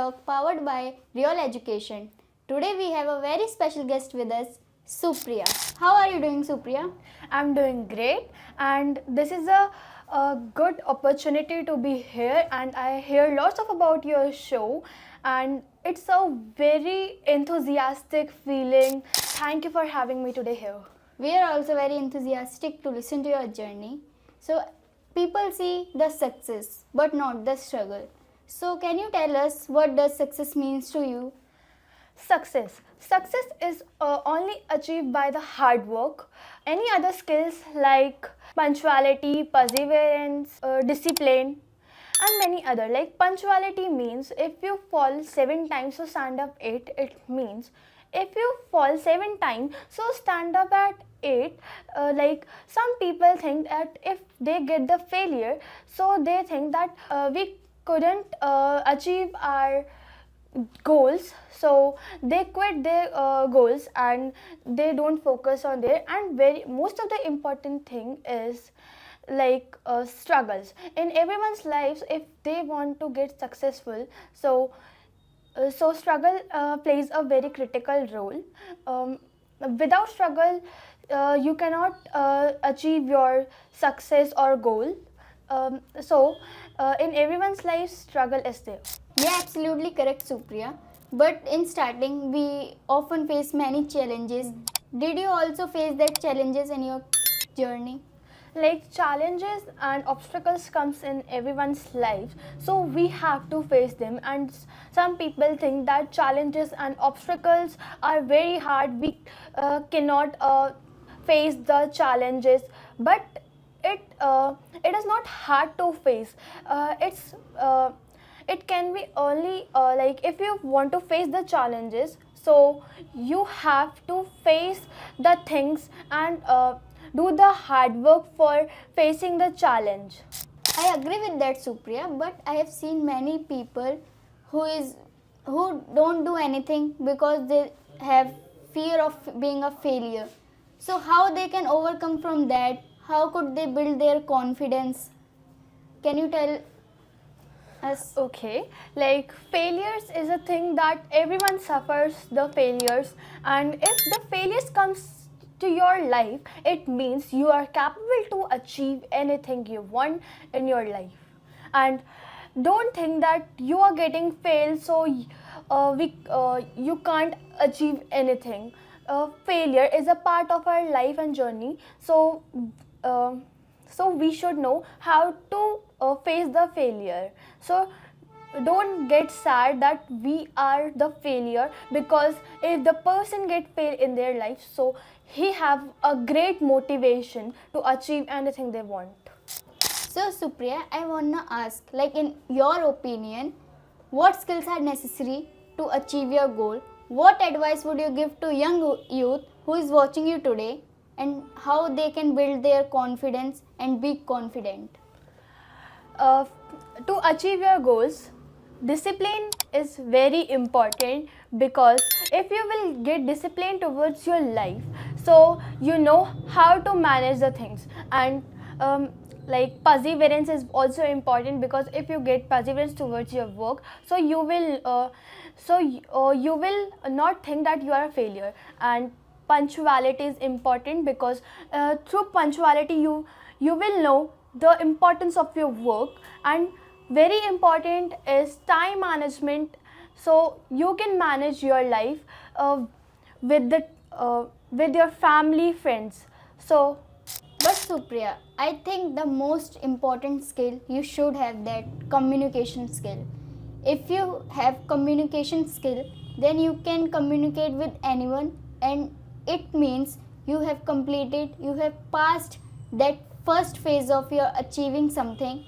Talk powered by Rioel Education. Today we have a very special guest with us, Supriya. How are you doing, Supriya? I'm doing great, and this is a good opportunity to be here. And I hear lots of about your show, and it's a very enthusiastic feeling. Thank you for having me today here. We are also very enthusiastic to listen to your journey. So, people see the success but not the struggle. So, can you tell us what does success means to you? Success is only achieved by the hard work. Any other skills like punctuality, perseverance, discipline, and many other. Like punctuality means if you fall 7 times, so stand up 8. It means if you fall 7 times, so stand up at 8. Like some people think that if they get the failure, so they think that we couldn't achieve our goals, so they quit their goals and they don't focus on there. And very most of the important thing is like struggles in everyone's lives. If they want to get successful, so struggle plays a very critical role. Without struggle, you cannot achieve your success or goal. In everyone's life, struggle is there. Yeah, absolutely correct, Supriya. But in starting, we often face many challenges. Did you also face that challenges in your journey? Like challenges and obstacles comes in everyone's life, so we have to face them. And some people think that challenges and obstacles are very hard, we cannot face the challenges, but it is not hard to face. It can be only like if you want to face the challenges, so you have to face the things and do the hard work for facing the challenge. I agree with that, Supriya, but I have seen many people who don't do anything because they have fear of being a failure. So how they can overcome from that? How could they build their confidence? Can you tell us? Okay, like failures is a thing that everyone suffers the failures, and if the failures comes to your life, it means you are capable to achieve anything you want in your life. And don't think that you are getting failed, so you can't achieve anything. Failure is a part of our life and journey, so we should know how to face the failure. So don't get sad that we are the failure, because if the person get failed in their life, so he have a great motivation to achieve anything they want. So Supriya, I wanna ask, like in your opinion, what skills are necessary to achieve your goal? What advice would you give to young youth who is watching you today, and how they can build their confidence and be confident? To achieve your goals, discipline is very important, because if you will get discipline towards your life, so you know how to manage the things. And like perseverance is also important, because if you get perseverance towards your work, so you will not think that you are a failure. And punctuality is important, because through punctuality you will know the importance of your work. And very important is time management, so you can manage your life with your family, friends. So But Supriya, I think the most important skill you should have that communication skill. If you have communication skill, then you can communicate with anyone, and it means you have passed that first phase of your achieving something.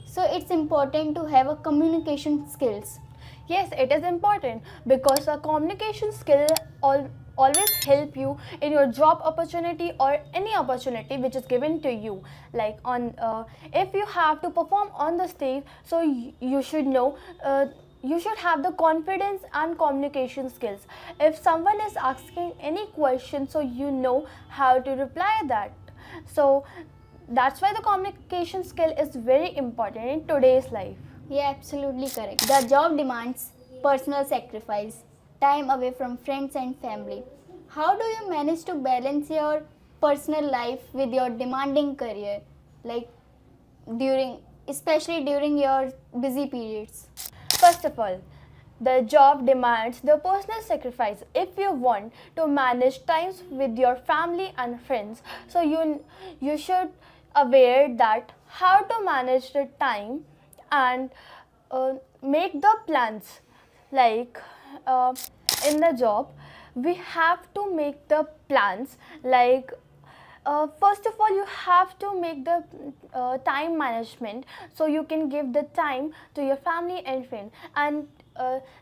So it's important to have a communication skills. yes, it is important, because a communication skill always help you in your job opportunity or any opportunity which is given to you. Like on if you have to perform on the stage, so you should know, you should have the confidence and communication skills. If someone is asking any question, so you know how to reply that. So that's why the communication skill is very important in today's life. Yeah, absolutely correct. The job demands personal sacrifice, time away from friends and family. How do you manage to balance your personal life with your demanding career, like especially during your busy periods? First of all, the job demands the personal sacrifice if you want to manage times with your family and friends. So you should aware that how to manage the time and make the plans. Like in the job, we have to make the plans like first of all you have to make the time management so you can give the time to your family and friend, and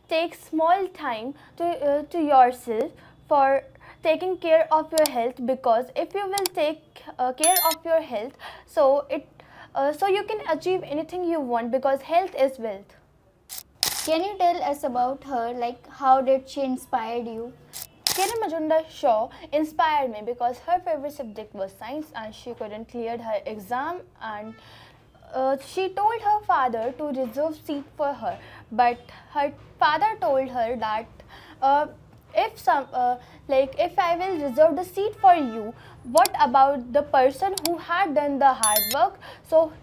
take small time to yourself for taking care of your health, because if you will take care of your health, so you can achieve anything you want, because health is wealth. Can you tell us about her, like how did she inspire you? Kiran Majumdar's show inspired me because her favorite subject was science and she couldn't clear her exam, and she told her father to reserve seat for her, but her father told her that if I will reserve the seat for you, what about the person who had done the hard work? So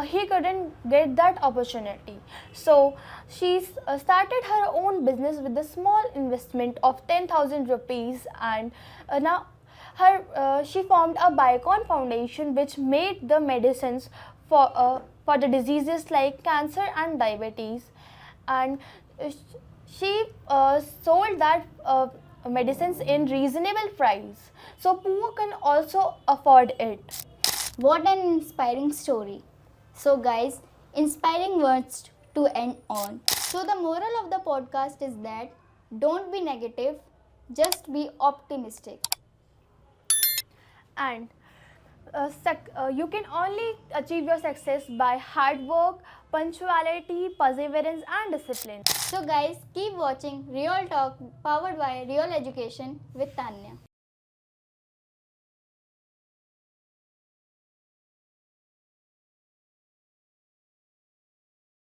he couldn't get that opportunity. So she started her own business with a small investment of 10,000 rupees, and now she formed a Biocon Foundation which made the medicines for the diseases like cancer and diabetes, and she sold that medicines in reasonable price, so poor can also afford it. What an inspiring story. So, guys, inspiring words to end on. So, the moral of the podcast is that don't be negative, just be optimistic. And you can only achieve your success by hard work, punctuality, perseverance, and discipline. So, guys, keep watching Rioel Talk powered by Rioel Education with Tanya.